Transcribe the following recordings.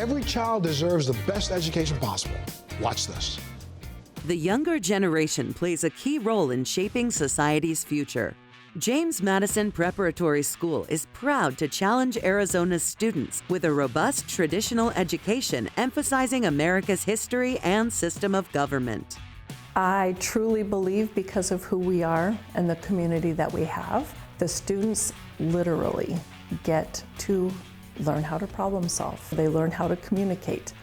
Every child deserves the best education possible. Watch this. The younger generation plays a key role in shaping society's future. James Madison Preparatory School is proud to challenge Arizona's students with a robust traditional education emphasizing America's history and system of government. I truly believe, because of who we are and the community that we have, the students literally get to learn how to problem solve. They learn how to communicate.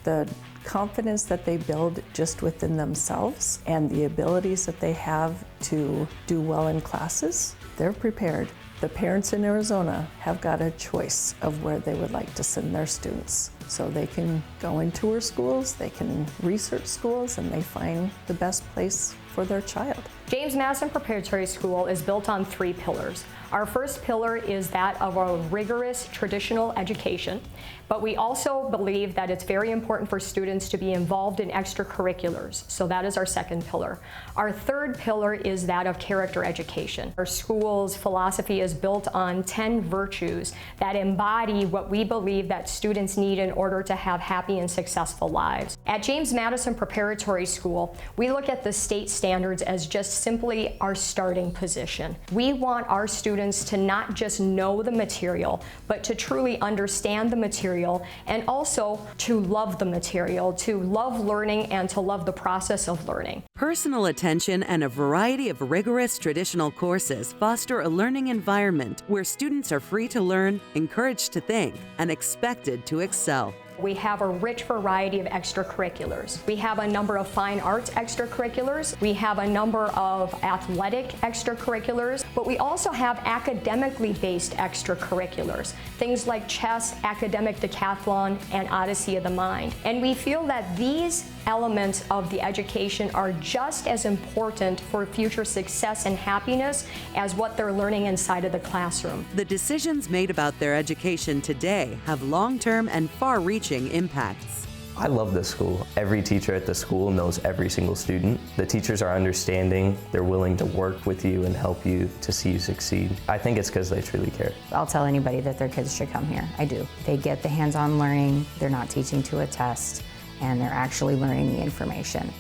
The confidence that they build just within themselves and the abilities that they have to do well in classes, they're prepared. The parents in Arizona have got a choice of where they would like to send their students. So they can go and tour schools, they can research schools, and they find the best place for their child. James Madison Preparatory School is built on 3 pillars. Our first pillar is that of a rigorous traditional education, but we also believe that it's very important for students to be involved in extracurriculars, so that is our second pillar. Our third pillar is that of character education. Our school's philosophy is built on 10 virtues that embody what we believe that students need in order to have happy and successful lives. At James Madison Preparatory School, we look at the state standards as just simply our starting position. We want our students to not just know the material, but to truly understand the material and also to love the material, to love learning and to love the process of learning. Personal attention and a variety of rigorous traditional courses foster a learning environment where students are free to learn, encouraged to think, and expected to excel. We have a rich variety of extracurriculars. We have a number of fine arts extracurriculars. We have a number of athletic extracurriculars, but we also have academically based extracurriculars, things like chess, academic decathlon, and Odyssey of the Mind. And we feel that these elements of the education are just as important for future success and happiness as what they're learning inside of the classroom. The decisions made about their education today have long-term and far-reaching impacts. I love this school. Every teacher at the school knows every single student. The teachers are understanding, they're willing to work with you and help you to see you succeed. I think it's because they truly care. I'll tell anybody that their kids should come here. I do. They get the hands-on learning, they're not teaching to a test, and they're actually learning the information.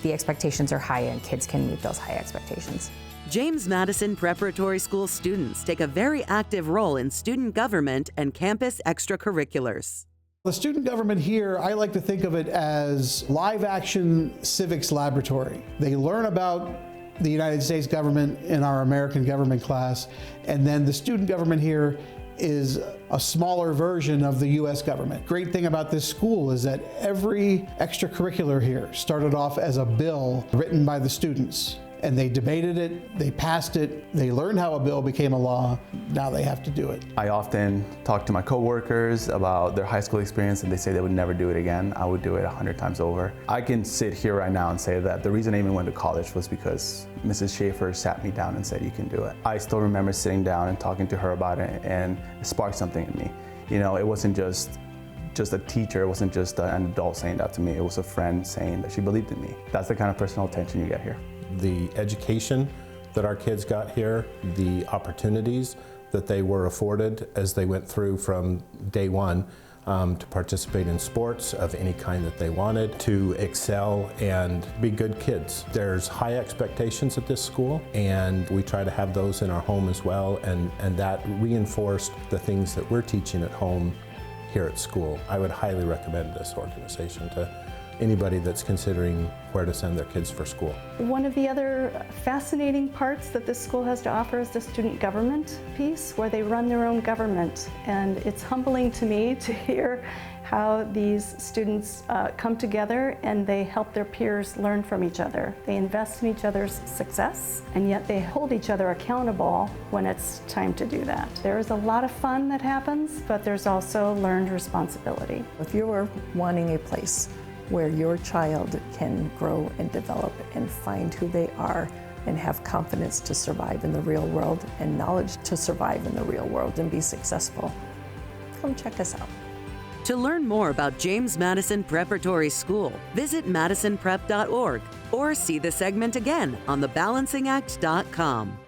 The expectations are high and kids can meet those high expectations. James Madison Preparatory School students take a very active role in student government and campus extracurriculars. The student government here, I like to think of it as live action civics laboratory. They learn about the United States government in our American government class, and then the student government here is a smaller version of the US government. Great thing about this school is that every extracurricular here started off as a bill written by the students. And they debated it, they passed it, they learned how a bill became a law, now they have to do it. I often talk to my coworkers about their high school experience and they say they would never do it again. I would do it 100 times over. I can sit here right now and say that the reason I even went to college was because Mrs. Schaefer sat me down and said, you can do it. I still remember sitting down and talking to her about it, and it sparked something in me. You know, it wasn't just a teacher, it wasn't just an adult saying that to me, it was a friend saying that she believed in me. That's the kind of personal attention you get here. The education that our kids got here, the opportunities that they were afforded as they went through from day one to participate in sports of any kind that they wanted, to excel and be good kids. There's high expectations at this school, and we try to have those in our home as well, and that reinforced the things that we're teaching at home here at school. I would highly recommend this organization to anybody that's considering where to send their kids for school. One of the other fascinating parts that this school has to offer is the student government piece, where they run their own government. And it's humbling to me to hear how these students come together and they help their peers learn from each other. They invest in each other's success, and yet they hold each other accountable when it's time to do that. There is a lot of fun that happens, but there's also learned responsibility. If you're wanting a place where your child can grow and develop and find who they are and have confidence to survive in the real world and knowledge to survive in the real world and be successful, come check us out. To learn more about James Madison Preparatory School, visit madisonprep.org or see the segment again on thebalancingact.com.